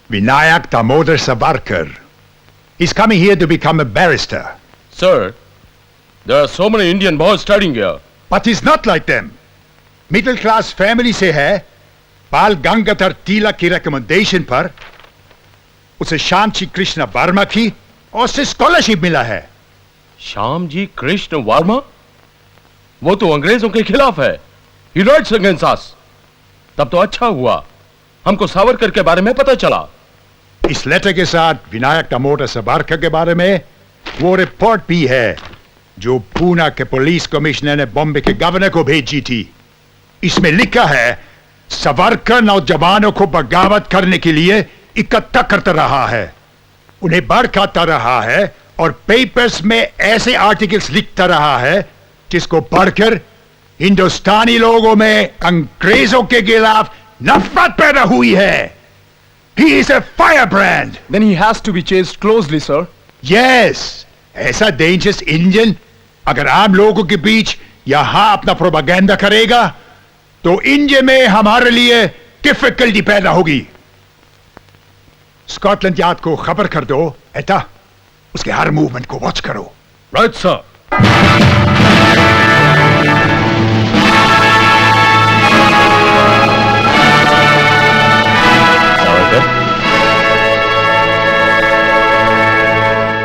Vinayak Damodar Savarkar. He's coming here to become a barrister. Sir, there are so many Indian boys studying here. But he's not like them. Middle class family से है. बाल गंगाधर तिलक की recommendation पर उसे श्यामजी कृष्ण वर्मा की और उसे scholarship मिला है. श्याम जी कृष्ण वर्मा? वो तो अंग्रेजों के खिलाफ है. He writes against us. तब तो अच्छा हुआ हमको सावरकर के बारे में पता चला. इस लेटर के साथ विनायक दामोदर सावरकर के बारे में वो रिपोर्ट भी है जो पूना के पुलिस कमिश्नर ने बॉम्बे के गवर्नर को भेजी थी. इसमें लिखा है सावरकर नौजवानों को बगावत करने के लिए इकट्ठा करता रहा है, उन्हें भड़काता रहा है और पेपर्स में ऐसे आर्टिकल्स लिखता रहा है जिसको पढ़कर हिंदुस्तानी लोगों में अंग्रेजों के खिलाफ नफरत पैदा हुई है. He is a firebrand. Then he has to be chased closely, sir. Yes, ऐसा dangerous Indian अगर आम लोगों के बीच यहां अपना प्रोपेगेंडा करेगा तो इंडिया में हमारे लिए डिफिकल्टी पैदा होगी. स्कॉटलैंड यार्ड को खबर कर दो एटा, उसके हर मूवमेंट को वॉच करो. Right sir.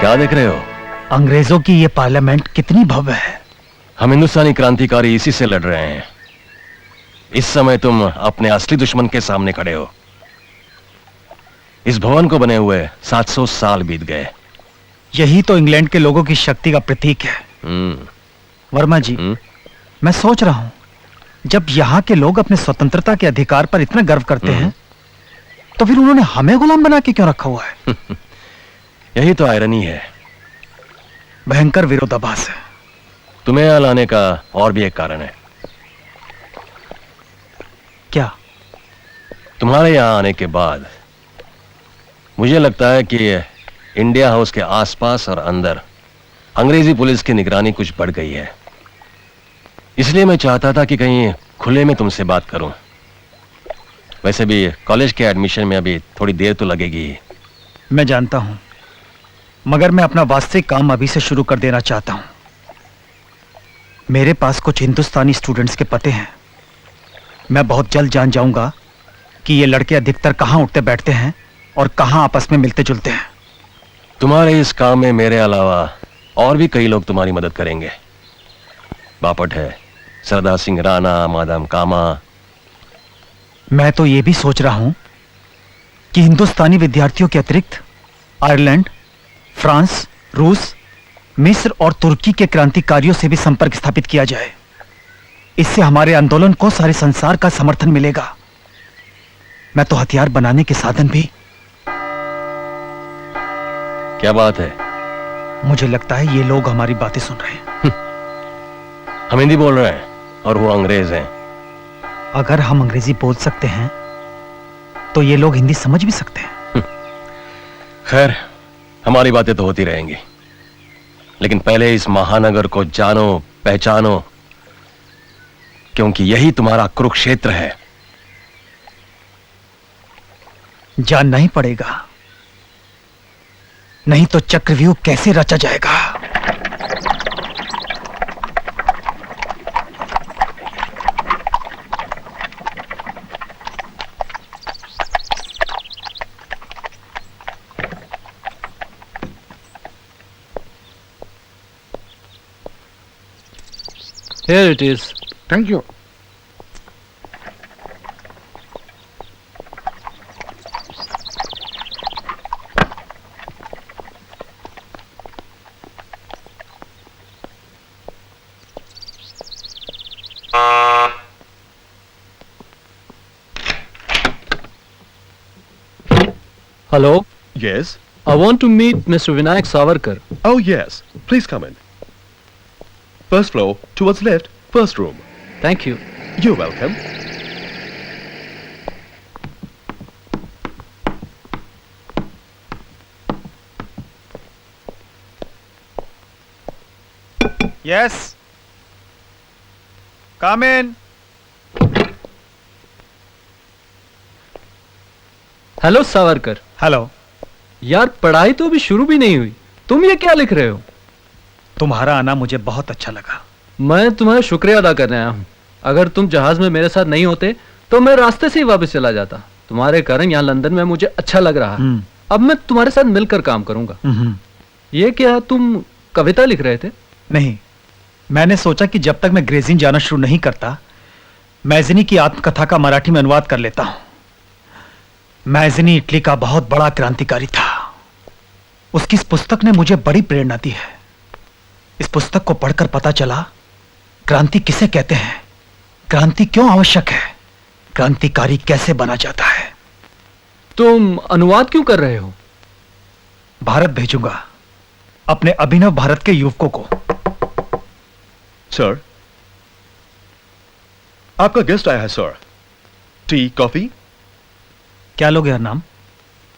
क्या देख रहे हो? अंग्रेजों की ये पार्लियामेंट कितनी भव्य है. हम हिंदुस्तानी क्रांतिकारी इसी से लड़ रहे हैं. इस समय तुम अपने असली दुश्मन के सामने खड़े हो. इस भवन को बने हुए 700 साल बीत गए. यही तो इंग्लैंड के लोगों की शक्ति का प्रतीक है. वर्मा जी, मैं सोच रहा हूं जब यहां के लोग अपने स्वतंत्रता के अधिकार पर इतना गर्व करते हैं तो फिर उन्होंने हमें गुलाम बना के क्यों रखा हुआ है? यही तो आयरनी है. भयंकर विरोधाभास है. तुम्हें यहां लाने का और भी एक कारण है. क्या? तुम्हारे यहां आने के बाद मुझे लगता है कि इंडिया हाउस के आसपास और अंदर अंग्रेजी पुलिस की निगरानी कुछ बढ़ गई है. इसलिए मैं चाहता था कि कहीं खुले में तुमसे बात करूं. वैसे भी कॉलेज के एडमिशन में अभी थोड़ी देर तो लगेगी. मैं जानता हूं, मगर मैं अपना वास्तविक काम अभी से शुरू कर देना चाहता हूं. मेरे पास कुछ हिंदुस्तानी स्टूडेंट्स के पते हैं. मैं बहुत जल्द जान जाऊंगा कि ये लड़के अधिकतर कहां उठते बैठते हैं और कहां आपस में मिलते जुलते हैं. तुम्हारे इस काम में मेरे अलावा और भी कई लोग तुम्हारी मदद करेंगे. बापट है, सरदार सिंह राणा, मादाम कामा. मैं तो ये भी सोच रहा हूं कि हिंदुस्तानी विद्यार्थियों के अतिरिक्त आयरलैंड, फ्रांस, रूस, मिस्र और तुर्की के क्रांतिकारियों से भी संपर्क स्थापित किया जाए. इससे हमारे आंदोलन को सारे संसार का समर्थन मिलेगा. मैं तो हथियार बनाने के साधन भी. क्या बात है? मुझे लगता है ये लोग हमारी बातें सुन रहे हैं. हम हिंदी बोल रहे हैं और वो अंग्रेज हैं. अगर हम अंग्रेजी बोल सकते हैं तो ये लोग हिंदी समझ भी सकते हैं. खैर, हमारी बातें तो होती रहेंगी, लेकिन पहले इस महानगर को जानो, पहचानो, क्योंकि यही तुम्हारा कुरुक्षेत्र है. जानना ही पड़ेगा, नहीं तो चक्रव्यूह कैसे रचा जाएगा. Here it is. Thank you. Hello. Yes? I want to meet Mr. Vinayak Savarkar. Oh, yes. Please come in. First floor, towards left, first room. Thank you. You're welcome. Yes. Come in. Hello, Savarkar. Hello. यार पढ़ाई तो अभी शुरू भी नहीं हुई, तुम ये क्या लिख रहे हो? तुम्हारा आना मुझे बहुत अच्छा लगा। मैं तुम्हारा शुक्रिया अदा करने आया हूँ। अगर तुम जहाज में मेरे साथ नहीं होते तो मैं रास्ते से ही वापस चला जाता। तुम्हारे कारण यहाँ लंदन में मुझे अच्छा लग रहा है। अब मैं तुम्हारे साथ मिलकर काम करूंगा। ये क्या, तुम कविता लिख रहे थे? नहीं, मैंने सोचा कि जब तक मैं ग्रेजिन जाना शुरू नहीं करता, मैज़नी की आत्मकथा का मराठी में अनुवाद कर लेता हूं। मैज़नी इटली का बहुत बड़ा क्रांतिकारी था। उसकी इस पुस्तक ने मुझे बड़ी प्रेरणा दी है। इस पुस्तक को पढ़कर पता चला क्रांति किसे कहते हैं, क्रांति क्यों आवश्यक है, क्रांतिकारी कैसे बना जाता है। तुम अनुवाद क्यों कर रहे हो? भारत भेजूंगा, अपने अभिनव भारत के युवकों को। सर, आपका गेस्ट आया है सर। T, coffee? क्या लोगे यार नाम?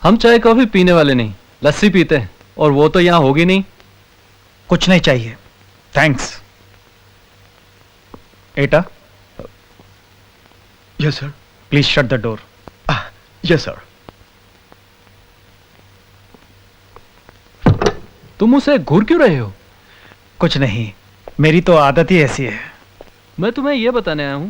हम चाय कॉफी पीने वाले नहीं, लस्सी पीते हैं, और वो तो यहां होगी नहीं। कुछ नहीं चाहिए, thanks. Etah, yes sir. Please shut the door. Yes sir. तुम उसे घूर क्यों रहे हो? कुछ नहीं, मेरी तो आदत ही ऐसी है। मैं तुम्हें यह बताने आया हूं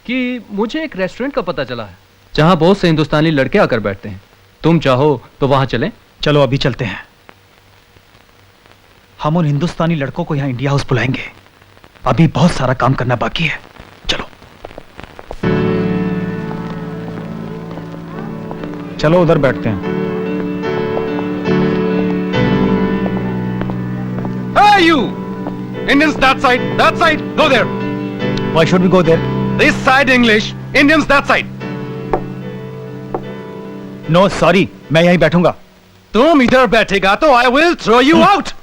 कि मुझे एक रेस्टोरेंट का पता चला है जहां बहुत से हिंदुस्तानी लड़के आकर बैठते हैं। तुम चाहो तो वहां चलें? चलो अभी चलते हैं। हम उन हिंदुस्तानी लड़कों को यहां इंडिया हाउस बुलाएंगे। अभी बहुत सारा काम करना बाकी है। चलो चलो उधर बैठते हैं। Hey you! Indians that side, go there. Why should we go there? This side English, Indians that side. No, sorry, मैं यहीं बैठूंगा। तुम इधर बैठेगा तो I will throw you out.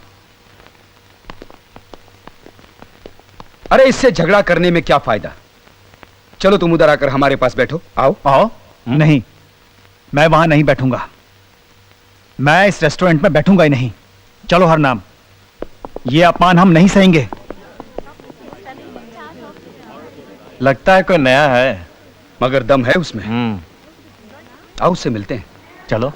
अरे इससे झगड़ा करने में क्या फायदा? चलो तुम उधर आकर हमारे पास बैठो। आओ आओ। नहीं, मैं वहां नहीं बैठूंगा। मैं इस रेस्टोरेंट में बैठूंगा ही नहीं। चलो हर नाम, ये अपमान हम नहीं सहेंगे। लगता है कोई नया है, मगर दम है उसमें। आओ उससे मिलते हैं। चलो।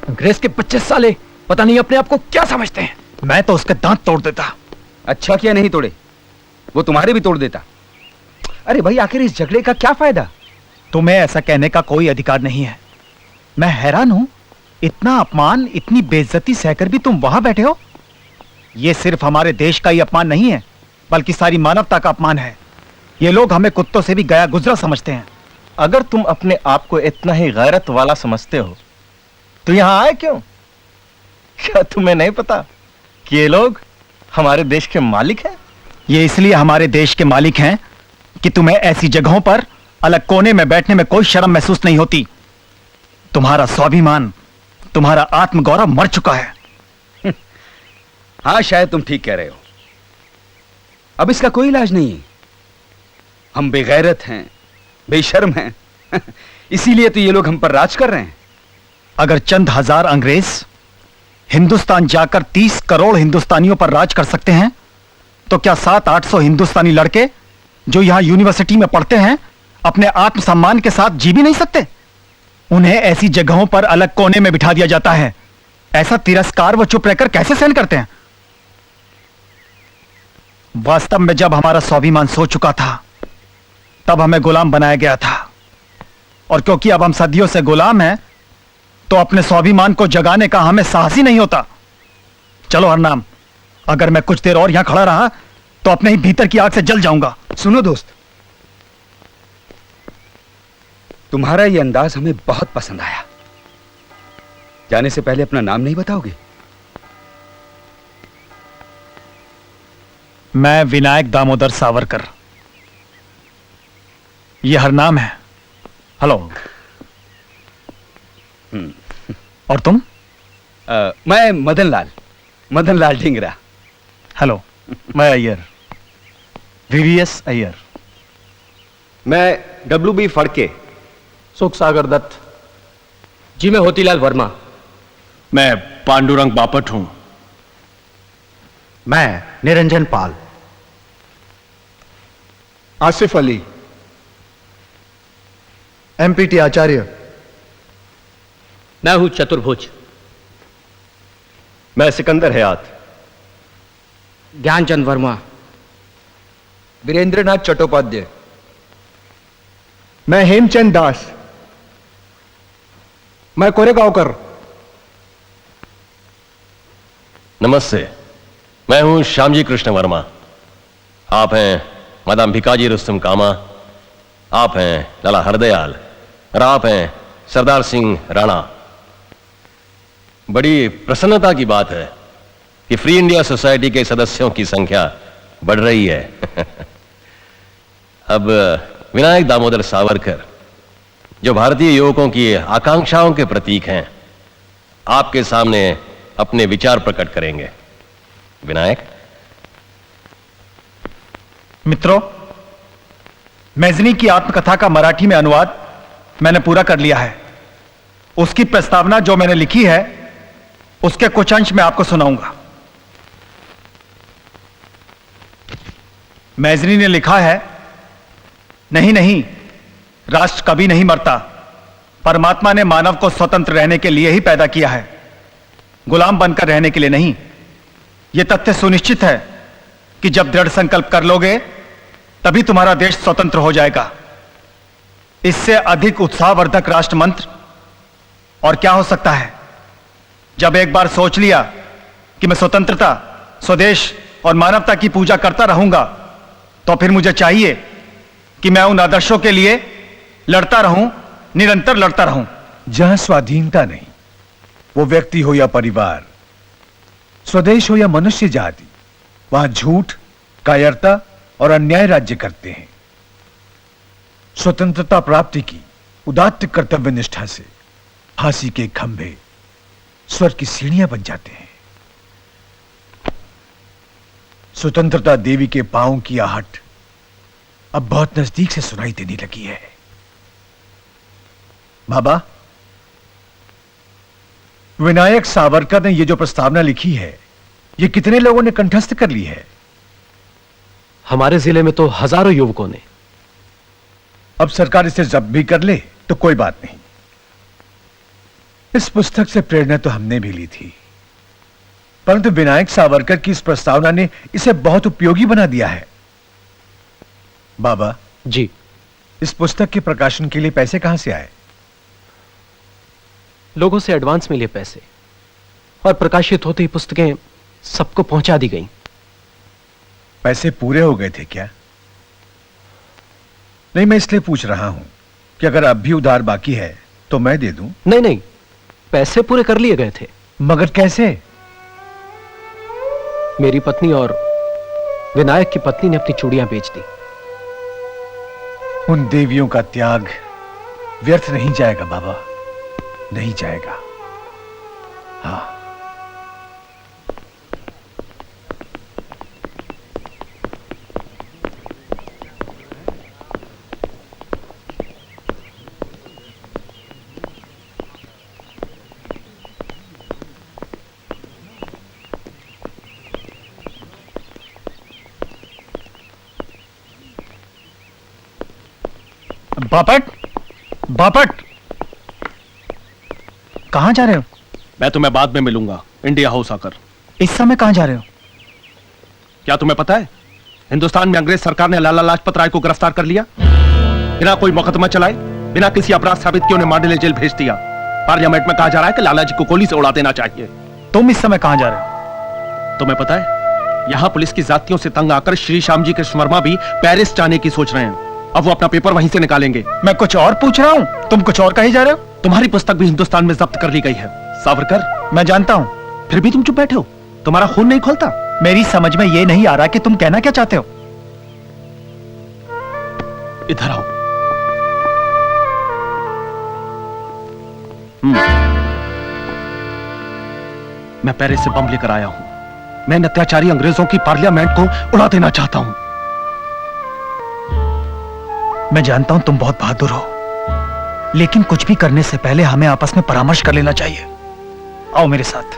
अंग्रेज के 25 साले पता नहीं अपने आप को क्या समझते हैं। मैं तो उसके दांत तोड़ देता। अच्छा किया नहीं तोड़े, वो तुम्हारे भी तोड़ देता। अरे भाई आखिर इस झगड़े का क्या फायदा? तुम्हें ऐसा कहने का कोई अधिकार नहीं है। मैं हैरान हूं, इतना अपमान, इतनी बेइज्जती सहकर भी तुम वहां बैठे हो। यह सिर्फ हमारे देश का ही अपमान नहीं है, बल्कि सारी मानवता का अपमान है। ये लोग हमें कुत्तों से भी गया गुजरा समझते हैं। अगर तुम अपने आप को इतना ही गैरत वाला समझते हो तो यहां आए क्यों? क्या तुम्हें नहीं पता कि ये लोग हमारे देश के मालिक हैं? ये इसलिए हमारे देश के मालिक हैं कि तुम्हें ऐसी जगहों पर अलग कोने में बैठने में कोई शर्म महसूस नहीं होती। तुम्हारा स्वाभिमान, तुम्हारा आत्मगौरव मर चुका है। हाँ शायद तुम ठीक कह रहे हो। अब इसका कोई इलाज नहीं है। हम बेगैरत हैं, बेशर्म हैं। इसीलिए तो ये लोग हम पर राज कर रहे हैं। अगर चंद हजार अंग्रेज हिंदुस्तान जाकर 30 करोड़ हिंदुस्तानियों पर राज कर सकते हैं, तो क्या 700-800 हिंदुस्तानी लड़के जो यहां यूनिवर्सिटी में पढ़ते हैं अपने आत्मसम्मान के साथ जी भी नहीं सकते? उन्हें ऐसी जगहों पर अलग कोने में बिठा दिया जाता है। ऐसा तिरस्कार वो चुप रहकर कैसे सहन करते हैं? वास्तव में जब हमारा स्वाभिमान सो चुका था, तब हमें गुलाम बनाया गया था। और क्योंकि अब हम सदियों से गुलाम हैं, तो अपने स्वाभिमान को जगाने का हमें साहस ही नहीं होता। चलो हरनाम, अगर मैं कुछ देर और यहां खड़ा रहा तो अपने ही भीतर की आग से जल जाऊंगा। सुनो दोस्त, तुम्हारा यह अंदाज हमें बहुत पसंद आया। जाने से पहले अपना नाम नहीं बताओगे? मैं विनायक दामोदर सावरकर। यह हरनाम है। हेलो। और तुम? मैं मदन लाल ढींगरा। हेलो। मैं अय्यर, वीवीएस अय्यर। मैं WB फड़के। सुख सागर दत्त जी। मैं होतीलाल वर्मा। मैं पांडुरंग बापट हूं। मैं निरंजन पाल। आसिफ अली। MPT आचार्य। मैं हूं चतुर्भुज। मैं सिकंदर हयात। ज्ञानचंद वर्मा। वीरेंद्रनाथ चट्टोपाध्याय। मैं हेमचंद दास। मैं कोरेगांवकर। नमस्ते, मैं हूं श्यामजी कृष्ण वर्मा। आप हैं मादाम भिकाजी रुस्तम कामा, आप हैं लाला हरदयाल और आप हैं सरदार सिंह राणा। बड़ी प्रसन्नता की बात है कि फ्री इंडिया सोसाइटी के सदस्यों की संख्या बढ़ रही है। अब विनायक दामोदर सावरकर, जो भारतीय युवकों की आकांक्षाओं के प्रतीक हैं, आपके सामने अपने विचार प्रकट करेंगे। विनायक। मित्रों, मैजनी की आत्मकथा का मराठी में अनुवाद मैंने पूरा कर लिया है। उसकी प्रस्तावना जो मैंने लिखी है उसके कुछ अंश मैं आपको सुनाऊंगा। मैजनी ने लिखा है, नहीं नहीं, राष्ट्र कभी नहीं मरता। परमात्मा ने मानव को स्वतंत्र रहने के लिए ही पैदा किया है, गुलाम बनकर रहने के लिए नहीं। यह तथ्य सुनिश्चित है कि जब दृढ़ संकल्प कर लोगे तभी तुम्हारा देश स्वतंत्र हो जाएगा। इससे अधिक उत्साहवर्धक राष्ट्र मंत्र और क्या हो सकता है। जब एक बार सोच लिया कि मैं स्वतंत्रता, स्वदेश और मानवता की पूजा करता रहूंगा, तो फिर मुझे चाहिए कि मैं उन आदर्शों के लिए लड़ता रहूं, निरंतर लड़ता रहूं। जहां स्वाधीनता नहीं, वो व्यक्ति हो या परिवार, स्वदेश हो या मनुष्य जाति, वहां झूठ, कायरता और अन्याय राज्य करते हैं। स्वतंत्रता प्राप्ति की उदात्त कर्तव्य निष्ठा से फांसी के खंभे स्वर्ग की सीढ़ियां बन जाते हैं। स्वतंत्रता देवी के पांवों की आहट अब बहुत नजदीक से सुनाई देने लगी है। बाबा, विनायक सावरकर ने यह जो प्रस्तावना लिखी है, यह कितने लोगों ने कंठस्थ कर ली है? हमारे जिले में तो हजारों युवकों ने। अब सरकार इसे जब्त भी कर ले तो कोई बात नहीं। इस पुस्तक से प्रेरणा तो हमने भी ली थी, परंतु विनायक सावरकर की इस प्रस्तावना ने इसे बहुत उपयोगी बना दिया है। बाबा जी, इस पुस्तक के प्रकाशन के लिए पैसे कहां से आए? लोगों से एडवांस मिले पैसे, और प्रकाशित होते ही पुस्तकें सबको पहुंचा दी गईं। पैसे पूरे हो गए थे क्या? नहीं, मैं इसलिए पूछ रहा हूं कि अगर अब भी उधार बाकी है तो मैं दे दूं। नहीं नहीं, पैसे पूरे कर लिए गए थे। मगर कैसे? मेरी पत्नी और विनायक की पत्नी ने अपनी चूड़ियां बेच दी। उन देवियों का त्याग व्यर्थ नहीं जाएगा बाबा, नहीं जाएगा। हाँ, बापट, बापट, कहां जा रहे हो? मैं तुम्हें बाद में मिलूंगा, इंडिया हाउस आकर। इस समय कहां जा रहे हो? क्या तुम्हें पता है, हिंदुस्तान में अंग्रेज सरकार ने लाला लाजपत राय को गिरफ्तार कर लिया। बिना कोई मुकदमा चलाए, बिना किसी अपराध साबित किए उन्हें मांडेले जेल भेज दिया। पार्लियामेंट में कहा जा रहा है कि लाला जी को गोली से उड़ा देना चाहिए। तुम इस समय कहां जा रहे हो? तुम्हें पता है, यहां पुलिस की जातियों से तंग आकर श्री श्यामजी कृष्ण वर्मा भी पेरिस जाने की सोच रहे हैं। अब वो अपना पेपर वहीं से निकालेंगे। मैं कुछ और पूछ रहा हूं, तुम कुछ और कही जा रहे हो। तुम्हारी पुस्तक भी हिंदुस्तान में जब्त कर ली गई है सावरकर। मैं जानता हूं, फिर भी तुम चुप बैठे हो, तुम्हारा खून नहीं खोलता। मेरी समझ में यह नहीं आ रहा कि तुम कहना क्या चाहते हो। इधर आओ। मैं पेरिस से बम लेकर आया हूं। मैं अत्याचारी अंग्रेजों की पार्लियामेंट को उड़ा देना चाहता हूं। मैं जानता हूं तुम बहुत बहादुर हो, लेकिन कुछ भी करने से पहले हमें आपस में परामर्श कर लेना चाहिए। आओ मेरे साथ,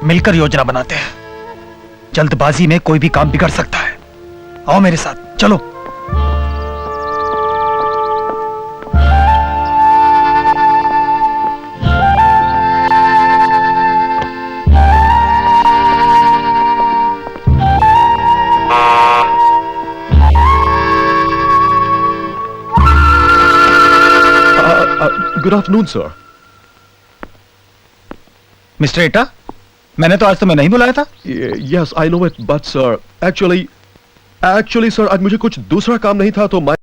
मिलकर योजना बनाते हैं। जल्दबाजी में कोई भी काम बिगड़ सकता है। आओ मेरे साथ, चलो। Good afternoon, sir. मिस्टर एटा, मैंने तो आज तुम्हें नहीं बुलाया था। Yes, I know it, but sir, actually, sir, आज मुझे कुछ दूसरा काम नहीं था तो मैं